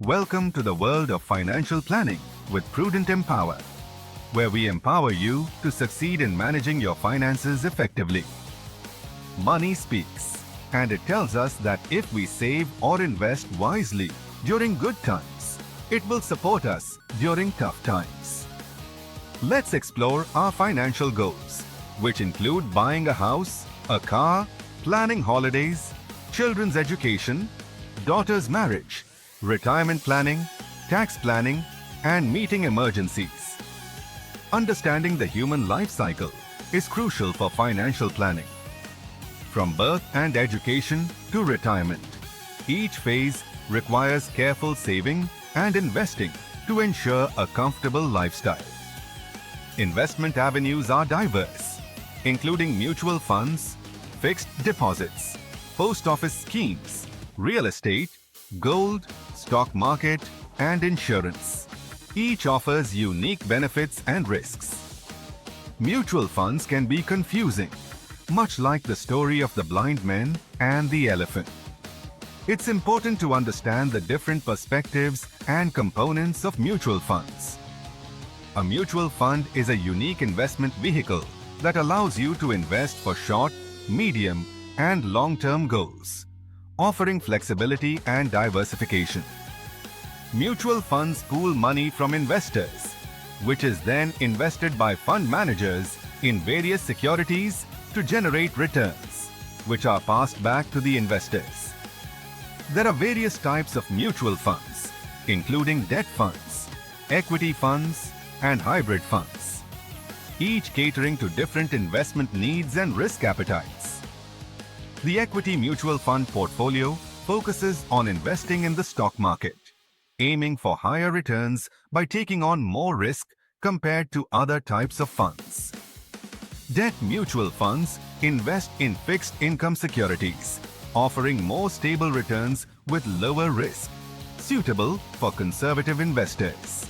Welcome to the world of financial planning with Prudent Empower, where we empower you to succeed in managing your finances effectively. Money speaks, and it tells us that if we save or invest wisely during good times, it will support us during tough times. Let's explore our financial goals, which include buying a house, a car, planning holidays, children's education, daughter's marriage, retirement planning, tax planning, and meeting emergencies. Understanding the human life cycle is crucial for financial planning. From birth and education to retirement, each phase requires careful saving and investing to ensure a comfortable lifestyle. Investment avenues are diverse, including mutual funds, fixed deposits, post office schemes, real estate, gold, stock market, and insurance. Each offers unique benefits and risks. Mutual funds can be confusing, much like the story of the blind man and the elephant. It's important to understand the different perspectives and components of mutual funds. A mutual fund is a unique investment vehicle that allows you to invest for short, medium, and long-term goals, offering flexibility and diversification. Mutual funds pool money from investors, which is then invested by fund managers in various securities to generate returns, which are passed back to the investors. There are various types of mutual funds, including debt funds, equity funds, and hybrid funds, each catering to different investment needs and risk appetites. The equity mutual fund portfolio focuses on investing in the stock market, aiming for higher returns by taking on more risk compared to other types of funds. Debt mutual funds invest in fixed income securities, offering more stable returns with lower risk, suitable for conservative investors.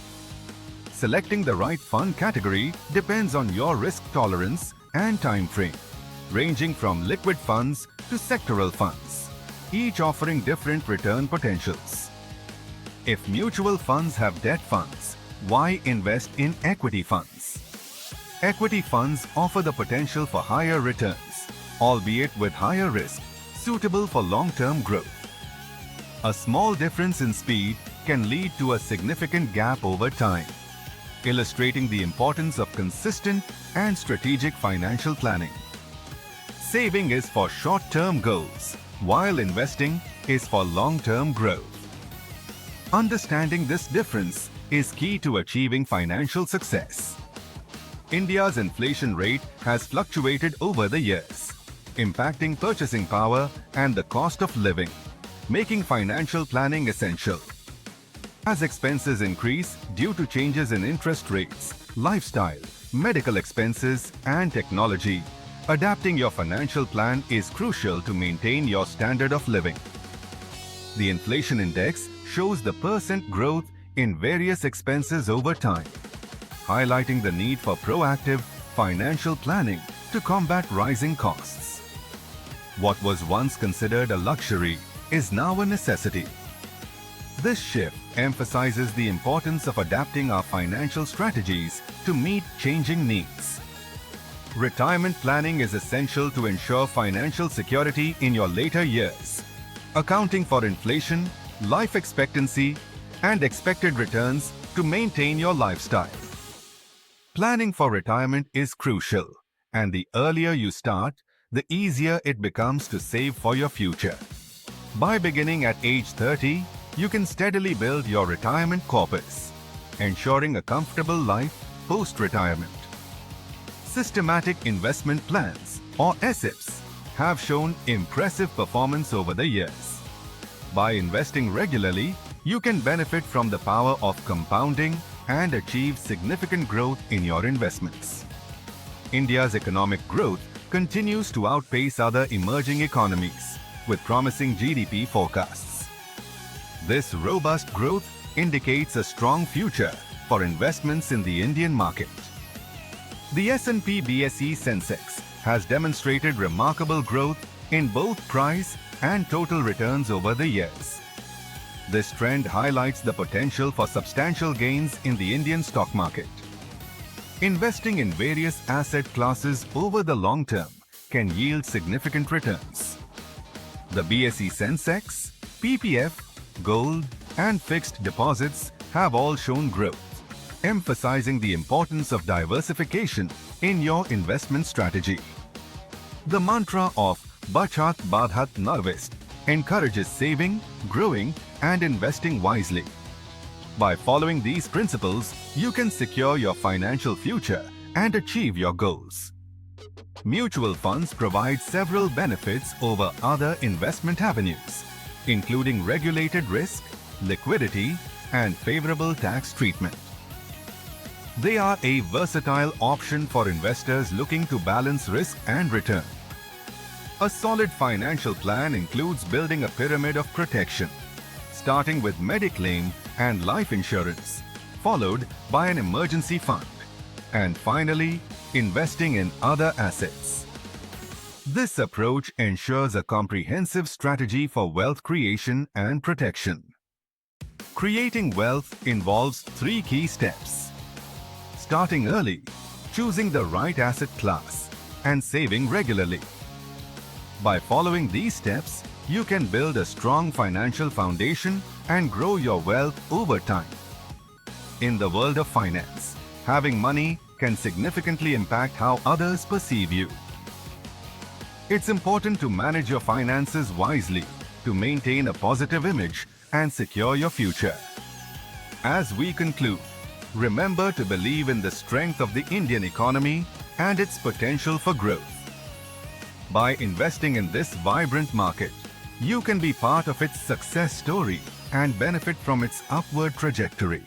Selecting the right fund category depends on your risk tolerance and time frame, ranging from liquid funds to sectoral funds, each offering different return potentials. If mutual funds have debt funds, why invest in equity funds? Equity funds offer the potential for higher returns, albeit with higher risk, suitable for long-term growth. A small difference in speed can lead to a significant gap over time, illustrating the importance of consistent and strategic financial planning. Saving is for short-term goals, while investing is for long-term growth. Understanding this difference is key to achieving financial success. India's inflation rate has fluctuated over the years, impacting purchasing power and the cost of living, making financial planning essential. As expenses increase due to changes in interest rates, lifestyle, medical expenses, and technology, adapting your financial plan is crucial to maintain your standard of living. The inflation index shows the % growth in various expenses over time, highlighting the need for proactive financial planning to combat rising costs. What was once considered a luxury is now a necessity. This shift emphasizes the importance of adapting our financial strategies to meet changing needs. Retirement planning is essential to ensure financial security in your later years, accounting for inflation, life expectancy, and expected returns to maintain your lifestyle. Planning for retirement is crucial, and the earlier you start, the easier it becomes to save for your future. By beginning at age 30, you can steadily build your retirement corpus, ensuring a comfortable life post-retirement. Systematic investment plans, or SIPs, have shown impressive performance over the years. By investing regularly, you can benefit from the power of compounding and achieve significant growth in your investments. India's economic growth continues to outpace other emerging economies, with promising GDP forecasts. This robust growth indicates a strong future for investments in the Indian market. The S&P BSE Sensex has demonstrated remarkable growth in both price and total returns over the years. This trend highlights the potential for substantial gains in the Indian stock market. Investing in various asset classes over the long term can yield significant returns. The BSE Sensex, PPF, gold, and fixed deposits have all shown growth, emphasizing the importance of diversification in your investment strategy. The mantra of Bachat Badhat Narvest encourages saving, growing, and investing wisely. By following these principles, you can secure your financial future and achieve your goals. Mutual funds provide several benefits over other investment avenues, including regulated risk, liquidity, and favorable tax treatment. They are a versatile option for investors looking to balance risk and return. A solid financial plan includes building a pyramid of protection, starting with Mediclaim and life insurance, followed by an emergency fund, and finally, investing in other assets. This approach ensures a comprehensive strategy for wealth creation and protection. Creating wealth involves 3 key steps: starting early, choosing the right asset class, and saving regularly. By following these steps, you can build a strong financial foundation and grow your wealth over time. In the world of finance, having money can significantly impact how others perceive you. It's important to manage your finances wisely to maintain a positive image and secure your future. As we conclude, remember to believe in the strength of the Indian economy and its potential for growth. By investing in this vibrant market, you can be part of its success story and benefit from its upward trajectory.